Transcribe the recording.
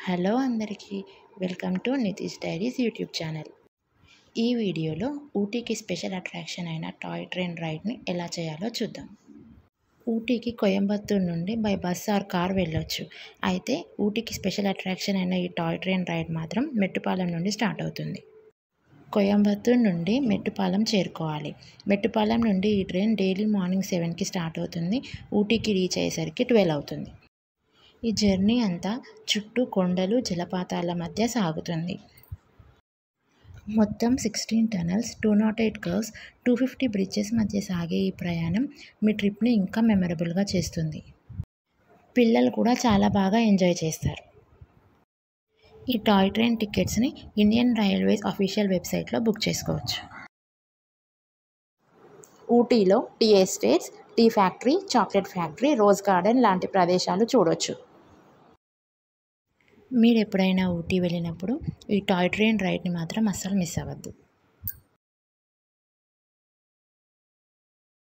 Hello అందరికీ welcome to Nitish diaries YouTube channel. ఈ వీడియోలో ఊటీకి స్పెషల్ అట్రాక్షన్ అయిన టాయ్ ట్రైన్ రైడ్ని ఎలా చేయాలో చూద్దాం. ఊటీకి కోయంబత్తూర్ నుండి బై బస్ ఆర్ కార్ వెళ్ళొచ్చు. అయితే ఊటీకి స్పెషల్ అట్రాక్షన్ అయిన ఈ టాయ్ ట్రైన్ రైడ్ మాత్రం మెట్టుపాలెం నుండి స్టార్ట్ అవుతుంది. కోయంబత్తూర్ నుండి మెట్టుపాలెం చేరుకోవాలి. మెట్టుపాలెం నుండి ఈ ట్రైన్ డైలీ మార్నింగ్ 7కి స్టార్ట్ అవుతుంది. ఊటీకి రీచ్ అయ్యేసరికి 12 అవుతుంది. ఈ జర్నీ అంతా చుట్టూ కొండలు, జలపాతాల మధ్య సాగుతుంది. మొత్తం 16 టనల్స్, 208 కర్వ్స్, 250 బ్రిడ్జెస్ మధ్య సాగే ఈ ప్రయాణం మీ ట్రిప్ని ఇంకా మెమరబుల్గా చేస్తుంది. పిల్లలు కూడా చాలా బాగా ఎంజాయ్ చేస్తారు. ఈ టాయ్ ట్రైన్ టికెట్స్ని ఇండియన్ రైల్వేస్ అఫీషియల్ వెబ్సైట్లో బుక్ చేసుకోవచ్చు. ఊటీలో tea estates, tea factory, chocolate factory, rose garden లాంటి ప్రదేశాలు చూడొచ్చు. మీరు ఎప్పుడైనా ఊటీ వెళ్ళినప్పుడు ఈ టాయ్ ట్రైన్ రైడ్ని మాత్రం అస్సలు మిస్ అవ్వద్దు.